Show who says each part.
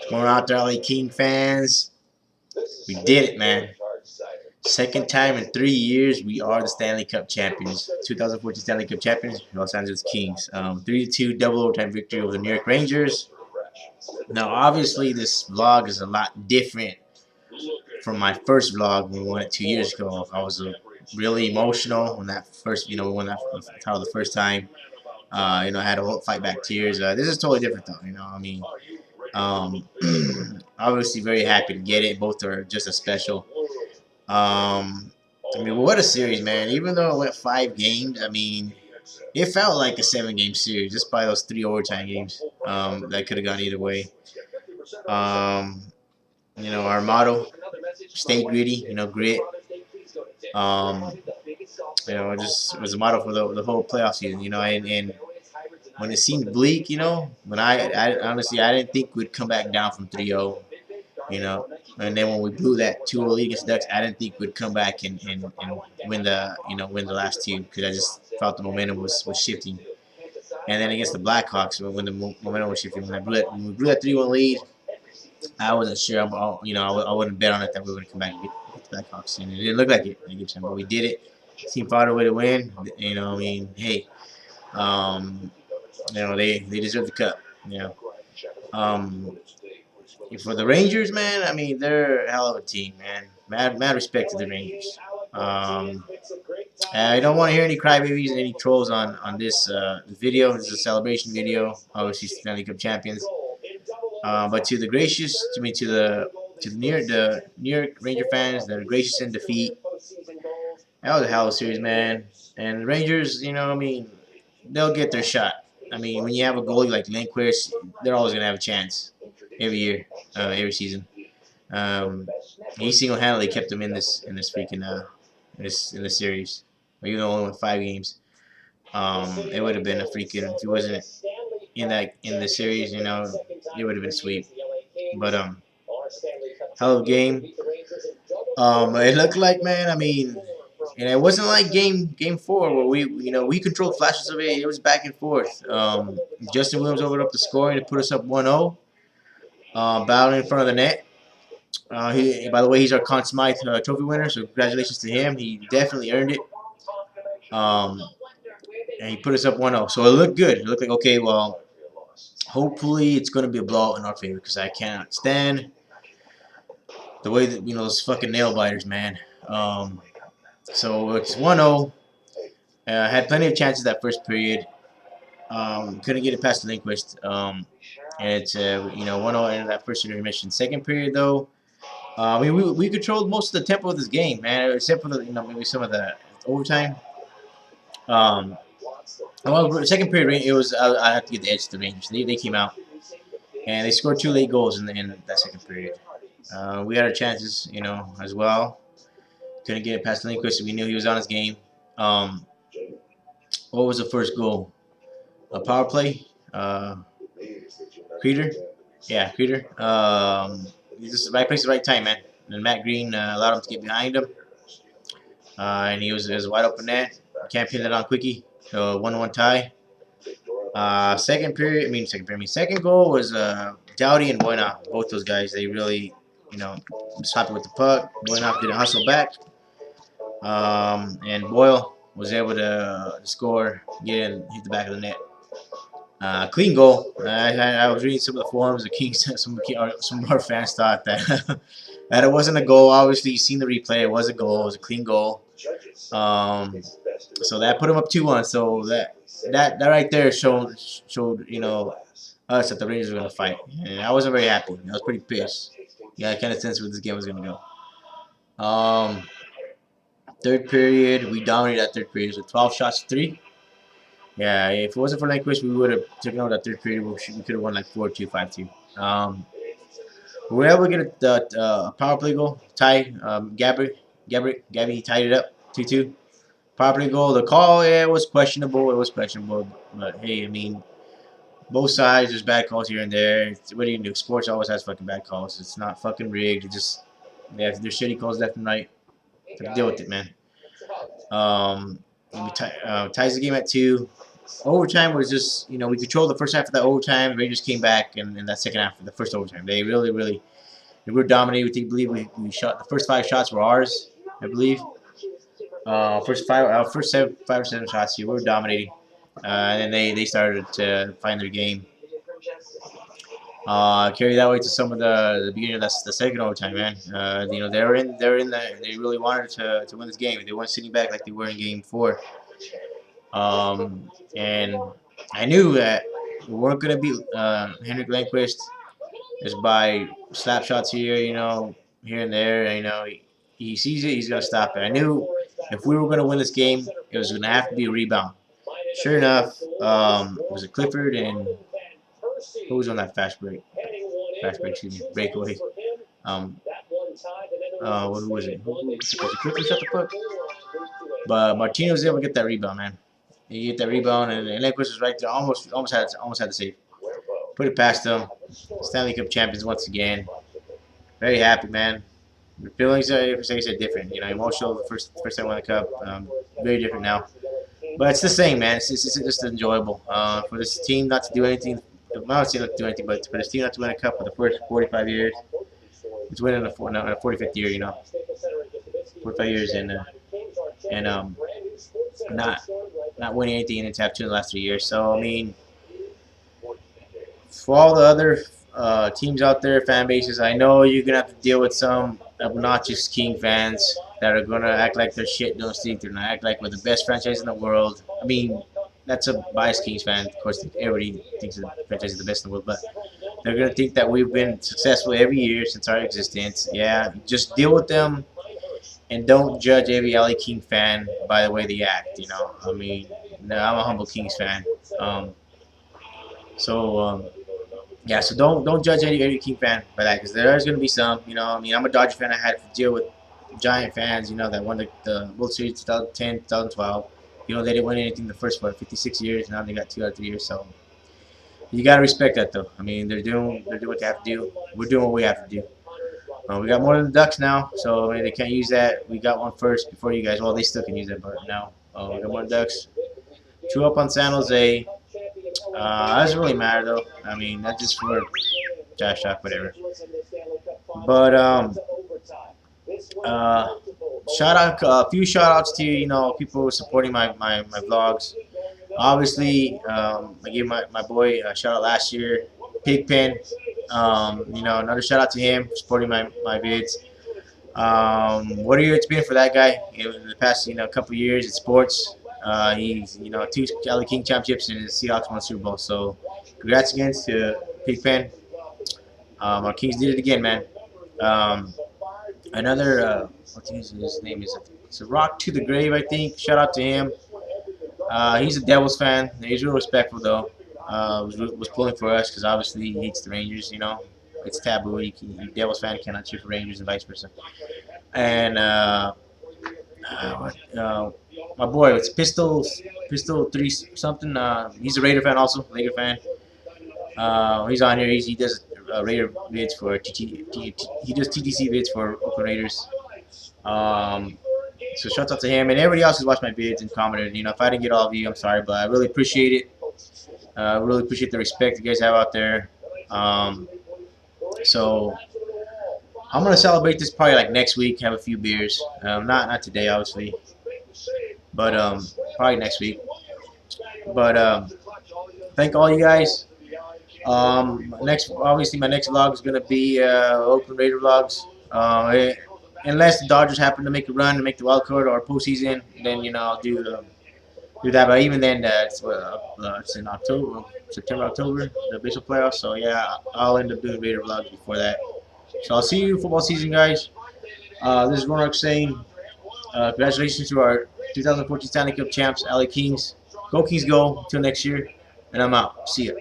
Speaker 1: Going out there, LA King fans. We did it, man. Second time in 3 years, we are the Stanley Cup champions. 2014 Stanley Cup champions, Los Angeles Kings. 3-2 double overtime victory over the New York Rangers. Now, obviously, this vlog is a lot different from my first vlog when we won it 2 years ago. I was really emotional when that first, we won that title the first time. I had a whole fight back tears. This is totally different, though. Um, obviously very happy to get it. Both are just as special. What a series, man. Even though it went 5 games, it felt like a 7-game series just by those 3 overtime games. That could have gone either way. Our motto, stay gritty, grit. It just was a motto for the whole playoff season, and when it seemed bleak, when I honestly, I didn't think we'd come back down from 3-0, and then when we blew that 2-0 lead against the Ducks, I didn't think we'd come back and win the last two, because I just felt the momentum was shifting. And then against the Blackhawks, when the momentum was shifting, when we blew that 3-1 lead, I wasn't sure. I wouldn't bet on it that we were going to come back and get the Blackhawks, and it didn't look like it. But we did it. Team fought a way to win. Hey, they deserve the cup. For the Rangers, man, they're a hell of a team, man. Mad respect to the Rangers. I don't want to hear any crybabies and any trolls on this video. This is a celebration video. Obviously, Stanley Cup champions. But to the New York Ranger fans that are gracious in defeat, that was a hell of a series, man. And the Rangers, they'll get their shot. When you have a goalie like Lindquist, they're always gonna have a chance every year, every season. He single-handedly kept them in this freaking in this series. Even though only won 5 games, it would have been a freaking, if he wasn't in the series, it would have been sweet. But hell of a game. It looked like, man. And it wasn't like game 4 where we controlled flashes of it. It was back and forth. Justin Williams opened up the scoring to put us up 1-0. Battling in front of the net. By the way, he's our Conn Smythe trophy winner, so congratulations to him. He definitely earned it. And he put us up 1-0. So it looked good. It looked like, okay, well, hopefully it's going to be a blowout in our favor, because I cannot stand the way that, those fucking nail biters, man. So it's 1-0. Had plenty of chances that first period. Couldn't get it past the Lindquist. And it's 1-0 in that first intermission. Second period, though, we controlled most of the tempo of this game, man, except for the maybe some of the overtime. Second period, it was I have to give the edge to the Rangers. They came out and they scored 2 late goals in that second period. We had our chances, as well. Couldn't get it past the Lindquist. We knew he was on his game. What was the first goal? A power play. Creeder. Yeah, Creeder. He's just the right place at the right time, man. And Matt Green allowed him to get behind him. And he was wide open net. Can't pin it on quickie. So 1-1 tie. Second goal was Dowdy and Buena. Both those guys, they really, was happy with the puck. Buena didn't hustle back. And Boyle was able to score, get in, hit the back of the net. Clean goal. I was reading some of the forums. The Kings, some of our fans thought that that it wasn't a goal. Obviously, you've seen the replay. It was a goal. It was a clean goal. So that put him up 2-1. So that right there showed us that the Rangers were gonna fight. And I wasn't very happy. I was pretty pissed. Yeah, I kind of sensed where this game was gonna go. Third period, we dominated that third period with 12 shots to 3. Yeah, if it wasn't for Nyquist, we would have taken over that third period. We could have won like 4-2, 5-2. We were able to get a power play goal. Tie. Gabby tied it up 2-2. Power play goal. The call, yeah, it was questionable. But hey, both sides, there's bad calls here and there. What are you gonna do? Sports always has fucking bad calls. It's not fucking rigged. It just, there's shitty calls left and right. Deal with it, man. Ties the game at 2. overtime was just, we controlled the first half of that overtime. The Rangers came back in that second half of the first overtime. They really, really, they were dominating. We believe we shot the first 5 shots were ours. I believe. First 5 or 7 shots here, we were dominating, and then they started to find their game. Carry that way to some of the beginning of the second overtime, man. They really wanted to win this game. They weren't sitting back like they were in game 4. And I knew that we weren't gonna beat Henrik Lundqvist just by slap shots here, here and there. He sees it, he's gonna stop it. I knew if we were gonna win this game, it was gonna have to be a rebound. Sure enough, was it Clifford and who was on that fast break? Excuse me, breakaway. Who was it? Was it Clifford shot the puck? But Martino was able to get that rebound, man. He get that rebound, and Lundqvist was right there, almost had the save. Put it past him. Stanley Cup champions once again. Very happy, man. The feelings are, like I said, different. Emotional the first time I won the cup. Very different now. But it's the same, man. It's just enjoyable. For this team not to do anything, not to do anything, but for this team not to win a cup for the first 45 years. It's winning a 45th year, 45 years and not winning anything in the top 2 in the last 3 years. So I mean, for all the other teams out there, fan bases, I know you're gonna have to deal with some obnoxious King fans that are gonna act like they're shit, don't stink. They're gonna act like we're the best franchise in the world. I mean, that's a biased Kings fan. Of course, everybody thinks the franchise is the best in the world, but they're gonna think that we've been successful every year since our existence. Yeah, just deal with them and don't judge every LA King fan by the way they act. I mean, no, I'm a humble Kings fan. Yeah, so don't judge any King fan by that, because there's going to be some. I mean, I'm a Dodger fan. I had to deal with Giant fans, that won the World Series 2010, 2012. They didn't win anything the first 56 years. Now they got 2 out of 3 years. So you got to respect that, though. I mean, they're doing what they have to do. We're doing what we have to do. We got more than the Ducks now, so I mean, they can't use that. We got one first before you guys. Well, they still can use that, but now we got more than Ducks. 2 up on San Jose. That doesn't really matter, though. I mean, that's just for trash talk, whatever. But a few shout outs to people supporting my vlogs. Obviously, I gave my boy a shout out last year, Pigpen. Another shout out to him for supporting my vids. What a year it's been for that guy in the past couple of years in sports. He's 2 LA King championships and the Seahawks won the Super Bowl. So congrats again to Pigpen. Our Kings did it again, man. Another what's his name is? It's a Rock to the Grave, I think. Shout out to him. He's a Devils fan. He's real respectful though. Was pulling for us because obviously he hates the Rangers. It's taboo. You Devils fan cannot cheer for Rangers and vice versa. And my boy, it's Pistol 3 something. He's a Raider fan also, Laker fan. He's on here. He does Raider vids for he does TTC vids for Oakland Raiders. So shout out to him and everybody else who's watched my vids and commented. If I didn't get all of you, I'm sorry, but I really appreciate it. Really appreciate the respect you guys have out there. So I'm gonna celebrate this probably like next week. Have a few beers. Not today, obviously, but probably next week. But thank all you guys. Obviously, my next vlog is gonna be Oakland Raider vlogs. Unless the Dodgers happen to make a run to make the wild card or postseason, then I'll do that. But even then, it's in October, September, October, the baseball playoffs. So yeah, I'll end up doing Raider vlogs before that. So I'll see you football season, guys. This is Ronak saying congratulations to our 2014 Stanley Cup champs, LA Kings. Go Kings, go! Until next year, and I'm out. See ya.